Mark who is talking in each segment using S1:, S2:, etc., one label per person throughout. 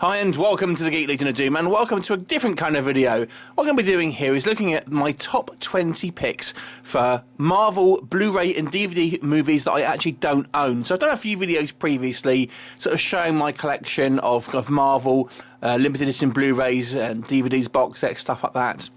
S1: Hi and welcome to the Geek Legion of Doom, and welcome to a different kind of video. What I'm going to be doing here is looking at my top 20 picks for Marvel Blu-ray and DVD movies that I actually don't own. So I've done a few videos previously sort of showing my collection of Marvel limited edition Blu-rays and DVDs, box sets, stuff like that.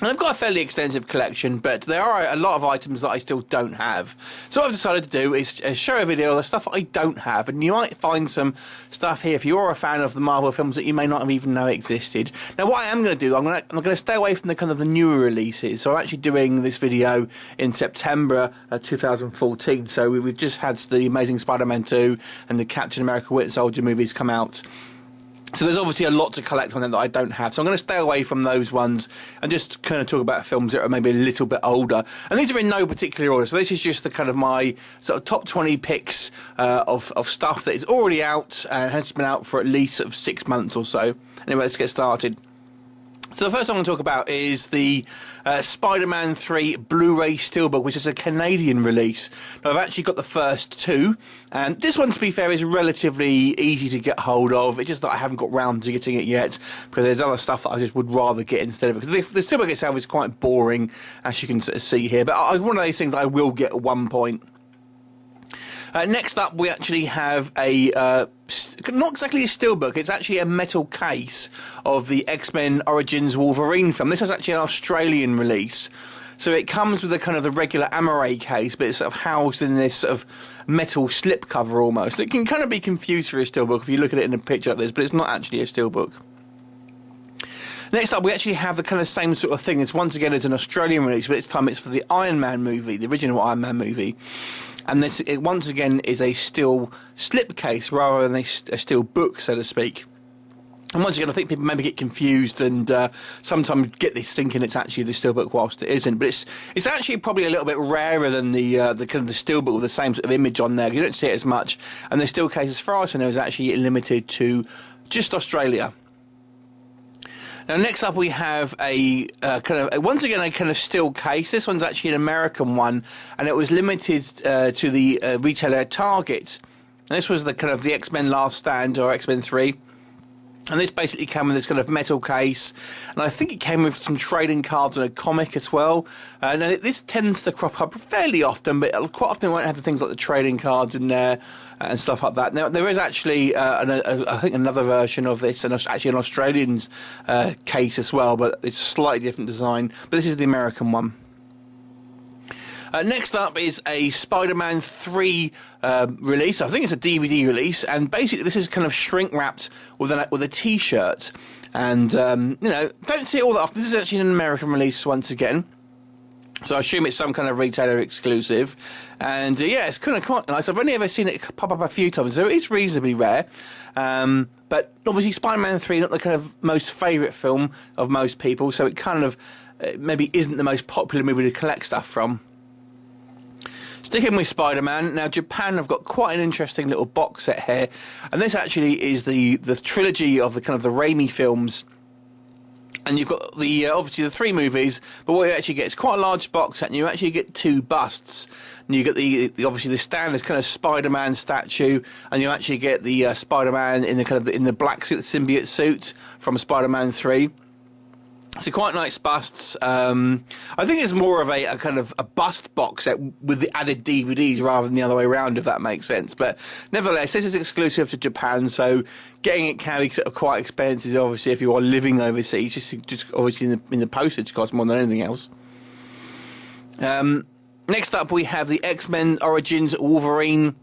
S1: And I've got a fairly extensive collection, but there are a lot of items that I still don't have. So what I've decided to do is show a video of the stuff I don't have, and you might find some stuff here if you're a fan of the Marvel films that you may not have even know existed. Now what I am going to do, I'm going to stay away from the kind of the newer releases. So I'm actually doing this video in September 2014, so we've just had the Amazing Spider-Man 2 and the Captain America Winter Soldier movies come out. So there's obviously a lot to collect on them that I don't have. So I'm going to stay away from those ones and just kind of talk about films that are maybe a little bit older. And these are in no particular order. So this is just the kind of my sort of top 20 picks of stuff that is already out and has been out for at least sort of 6 months or so. Anyway, let's get started. So the first one I'm going to talk about is the Spider-Man 3 Blu-ray Steelbook, which is a Canadian release. Now, I've actually got the first two, and this one, to be fair, is relatively easy to get hold of. It's just that I haven't got round to getting it yet, because there's other stuff that I just would rather get instead of it. Because the Steelbook itself is quite boring, as you can sort of see here, but one of those things I will get at one point. Next up, we actually have a, not exactly a steelbook, it's actually a metal case of the X-Men Origins Wolverine film. This is actually an Australian release. So it comes with a kind of the regular Amaray case, but it's sort of housed in this sort of metal slip cover almost. It can kind of be confused for a steelbook if you look at it in a picture like this, but it's not actually a steelbook. Next up, we actually have the kind of same sort of thing. It's once again, it's an Australian release, but this time it's for the Iron Man movie, the original Iron Man movie. And this, it once again, is a steel slipcase rather than a steel book, so to speak. And once again, I think people maybe get confused and sometimes get this thinking it's actually the steelbook whilst it isn't. But it's actually probably a little bit rarer than the kind of the steelbook with the same sort of image on there. You don't see it as much. And the steel case, as far as I know, is actually limited to just Australia. Now, next up, we have a once again a kind of steel case. This one's actually an American one, and it was limited to the retailer Target. And this was the kind of the X-Men Last Stand, or X-Men 3. And this basically came with this kind of metal case, and I think it came with some trading cards and a comic as well. Now, this tends to crop up fairly often, but quite often it won't have the things like the trading cards in there and stuff like that. Now, there is actually, I think, another version of this, and actually an Australian case as well, but it's a slightly different design. But this is the American one. Next up is a Spider-Man 3 release. I think it's a DVD release, and basically this is kind of shrink wrapped with a T-shirt. And you know, don't see it all that often. This is actually an American release once again, so I assume it's some kind of retailer exclusive. And yeah, it's kind of quite nice. I've only ever seen it pop up a few times, so it's reasonably rare. But obviously, Spider-Man 3 not the kind of most favourite film of most people, so it kind of maybe isn't the most popular movie to collect stuff from. Sticking with Spider-Man, now Japan have got quite an interesting little box set here, and this actually is the trilogy of the kind of the Raimi films. And you've got the obviously the 3 movies, but what you actually get is quite a large box set, and you actually get 2 busts. And you get the obviously the standard kind of Spider-Man statue, and you actually get the Spider-Man in the kind of in the black suit, the symbiote suit from Spider-Man 3. So quite nice busts. I think it's more of a kind of a bust box set with the added DVDs rather than the other way around, if that makes sense. But nevertheless, this is exclusive to Japan, so getting it can be sort of quite expensive, obviously, if you are living overseas. Just obviously in the postage cost more than anything else. Next up, we have the X-Men Origins Wolverine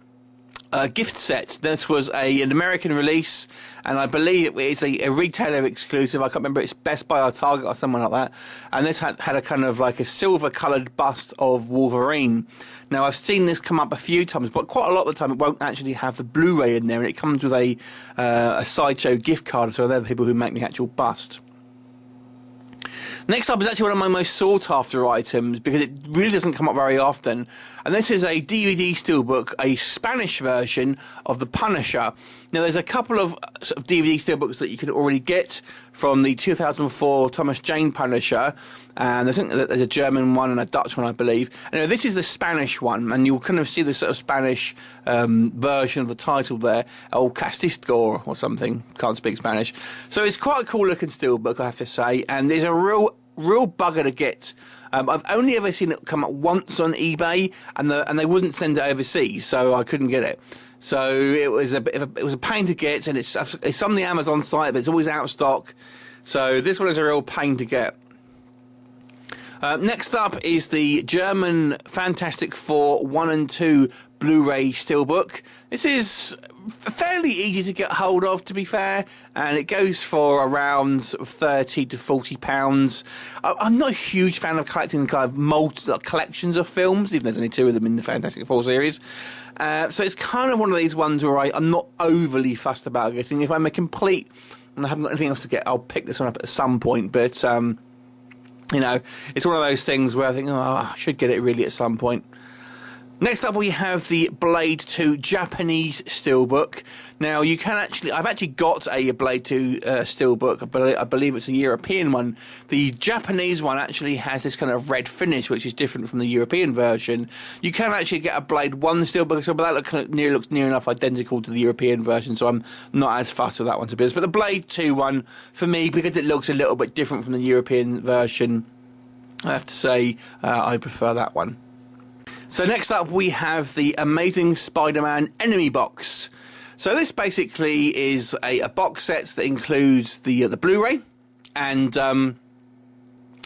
S1: gift set. This was an American release, and I believe it's a retailer exclusive. I can't remember, it's Best Buy or Target or someone like that. And this had a kind of like a silver coloured bust of Wolverine. Now, I've seen this come up a few times, but quite a lot of the time it won't actually have the Blu-ray in there, and it comes with a Sideshow gift card, so they're the people who make the actual bust. Next up is actually one of my most sought after items because it really doesn't come up very often, and this is a DVD steelbook, a Spanish version of The Punisher. Now there's a couple of sort of DVD steelbooks that you can already get from the 2004 Thomas Jane Punisher, and I think that there's a German one and a Dutch one, I believe. Anyway, this is the Spanish one, and you'll kind of see the sort of Spanish version of the title there, El Castisco or something, can't speak Spanish. So it's quite a cool looking steelbook, I have to say, and there's a real bugger to get. I've only ever seen it come up once on eBay, and they wouldn't send it overseas, so I couldn't get it. So it was a pain to get, and it's on the Amazon site, but it's always out of stock. So this one is a real pain to get. Next up is the German Fantastic Four 1 and 2 Blu-ray steelbook. This is fairly easy to get hold of, to be fair, and it goes for around £30 to £40. I'm not a huge fan of collecting kind of collections of films, even though there's only 2 of them in the Fantastic Four series. So it's kind of one of these ones where I'm not overly fussed about getting. If I'm a complete and I haven't got anything else to get, I'll pick this one up at some point, but you know, it's one of those things where I think, oh, I should get it really at some point. Next up we have the Blade 2 Japanese steelbook. Now you can I've actually got a Blade 2 steelbook, but I believe it's a European one. The Japanese one actually has this kind of red finish, which is different from the European version. You can actually get a Blade 1 steelbook, but that looks near enough identical to the European version, so I'm not as fussed with that one, to be honest. But the Blade 2 one, for me, because it looks a little bit different from the European version, I have to say I prefer that one. So next up we have the Amazing Spider-Man Enemy Box. So this basically is a box set that includes the Blu-ray, and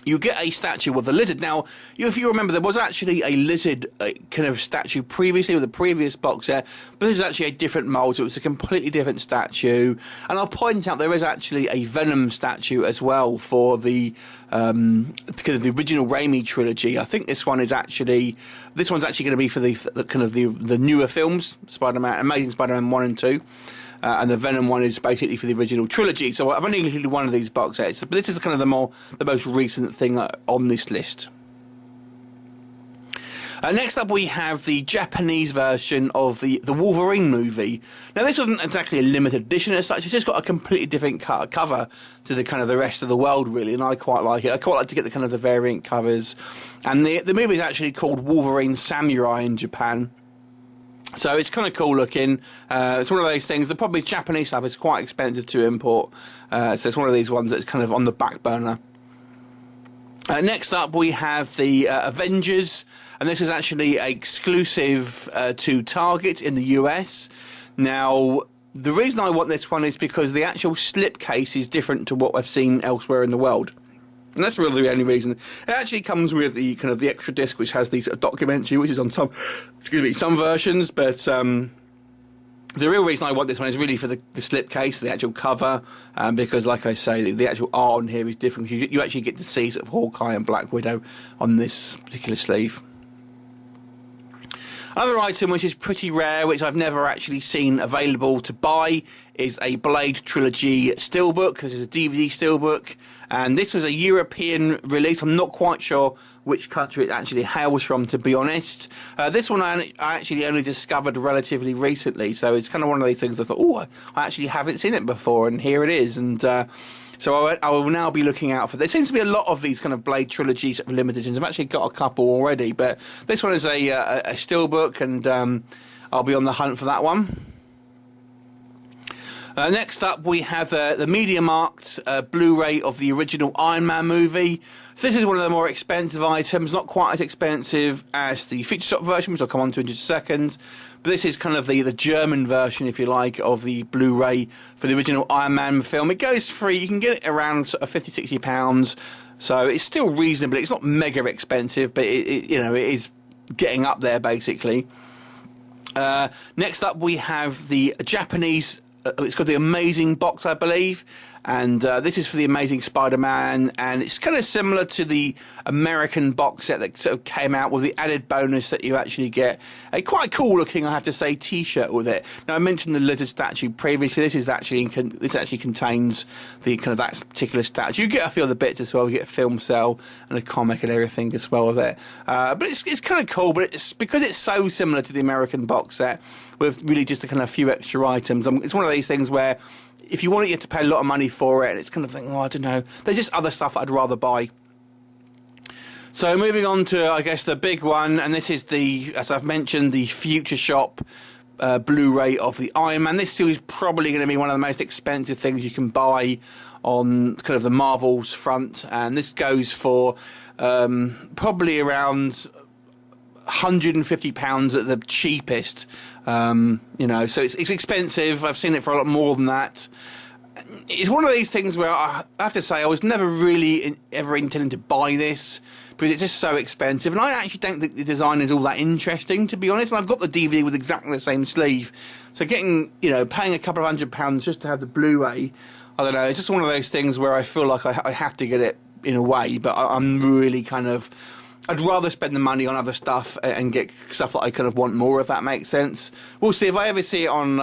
S1: you get a statue with the lizard. Now, if you remember, there was actually a lizard kind of statue previously with the previous box set, but this is actually a different mould, so it's a completely different statue. And I'll point out there is actually a Venom statue as well for the original Raimi trilogy. I think this one's actually going to be for the newer films, Spider-Man, Amazing Spider-Man 1 and 2. And the Venom one is basically for the original trilogy. So I've only included one of these box sets, but this is kind of the most recent thing on this list. Next up we have the Japanese version of the Wolverine movie. Now this wasn't exactly a limited edition as such, it's just got a completely different cover to the kind of the rest of the world, really, and I quite like it. I quite like to get the kind of the variant covers. And the movie is actually called Wolverine Samurai in Japan. So it's kind of cool looking. It's one of those things. The probably Japanese stuff is quite expensive to import. So it's one of these ones that's kind of on the back burner. Next up we have the Avengers, and this is actually exclusive to Target in the US. Now, the reason I want this one is because the actual slipcase is different to what I've seen elsewhere in the world. And that's really the only reason. It actually comes with the kind of the extra disc, which has these documentary, which is on some versions. But the real reason I want this one is really for the slipcase, the actual cover, because, like I say, the actual art on here is different. You actually get to see sort of Hawkeye and Black Widow on this particular sleeve. Another item which is pretty rare, which I've never actually seen available to buy, is a Blade Trilogy steelbook. This is a DVD steelbook, and this was a European release. I'm not quite sure which country it actually hails from, to be honest. This one I actually only discovered relatively recently, so it's kind of one of these things I thought, oh, I actually haven't seen it before, and here it is. And so I will now be looking out for. There seems to be a lot of these kind of Blade Trilogy sort of limited editions. I've actually got a couple already, but this one is a steelbook, and I'll be on the hunt for that one. Next up, we have the media-marked Blu-ray of the original Iron Man movie. So this is one of the more expensive items, not quite as expensive as the feature shop version, which I'll come on to in just a second. But this is kind of the German version, if you like, of the Blu-ray for the original Iron Man film. It goes free. You can get it around sort of £50, £60. So it's still reasonable. It's not mega expensive, but it is getting up there, basically. Next up, we have the Japanese. It's got the Amazing box, I believe, and this is for the Amazing Spider-Man, and it's kind of similar to the American box set that sort of came out with the added bonus that you actually get a quite cool looking, I have to say, t-shirt with it. Now, I mentioned the lizard statue previously. This actually contains the kind of that particular statue. You get a few other bits as well. You get a film cell and a comic and everything as well with it. But it's kind of cool, but it's because it's so similar to the American box set with really just a kind of few extra items. It's one of these things where if you want it, you have to pay a lot of money for it, and it's kind of like, oh, I don't know. There's just other stuff I'd rather buy. So moving on to, I guess, the big one, and this is the, as I've mentioned, the Future Shop Blu-ray of the Iron Man. This is probably going to be one of the most expensive things you can buy on kind of the Marvel's front, and this goes for probably around £150 at the cheapest. You know, so it's expensive. I've seen it for a lot more than that. It's one of these things where I have to say I was never really ever intending to buy this because it's just so expensive, and I actually don't think the design is all that interesting, to be honest. And I've got the DVD with exactly the same sleeve, so getting, you know, paying a couple of £100 just to have the Blu-ray, I don't know, it's just one of those things where I feel like I have to get it in a way, but I'm really kind of, I'd rather spend the money on other stuff and get stuff that I kind of want more, if that makes sense. We'll see. If I ever see it on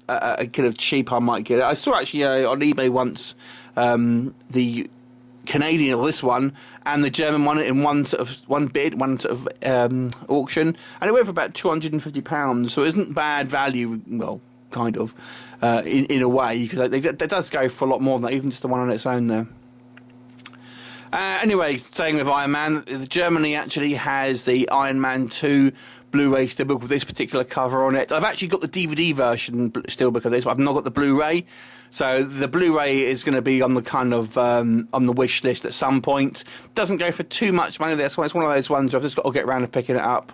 S1: a kind of cheap, I might get it. I saw actually on eBay once the Canadian, or this one, and the German one in one sort of bid, one sort of auction, and it went for about £250. So it isn't bad value. Well, kind of in a way, because that does go for a lot more than that, even just the one on its own there. Anyway, staying with Iron Man, Germany actually has the Iron Man 2 Blu-ray Steelbook with this particular cover on it. I've actually got the DVD version Steelbook of this, but I've not got the Blu-ray. So the Blu-ray is going to be on the kind of on the wish list at some point. Doesn't go for too much money. That's why it's one of those ones where I've just got to get around to picking it up.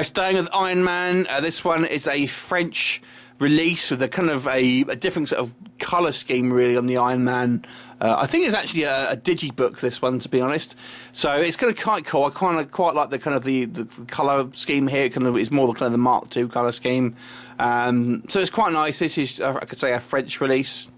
S1: Staying with Iron Man, this one is a French release with a kind of a different sort of colour scheme really on the Iron Man. I think it's actually a digibook, this one, to be honest. So it's kind of quite cool. I quite like the kind of the colour scheme here. It kind of is more the kind of the Mark II colour scheme. So it's quite nice. This is, I could say, a French release.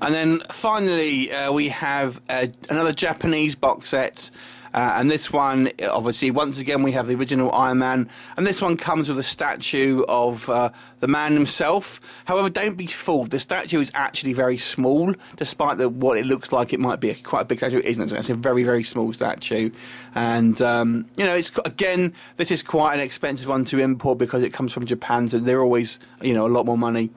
S1: And then finally we have another Japanese box set. And this one, obviously, once again, we have the original Iron Man. And this one comes with a statue of the man himself. However, don't be fooled. The statue is actually very small, despite what it looks like it might be quite a big statue. It isn't. It's a very, very small statue. And, you know, it's again, this is quite an expensive one to import because it comes from Japan, so they're always, you know, a lot more money.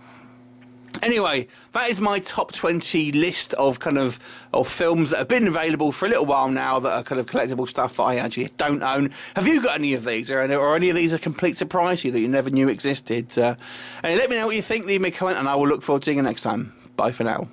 S1: Anyway, that is my top 20 list of kind of films that have been available for a little while now that are kind of collectible stuff that I actually don't own. Have you got any of these, or any of these a complete surprise to you that you never knew existed? And let me know what you think. Leave me a comment, and I will look forward to seeing you next time. Bye for now.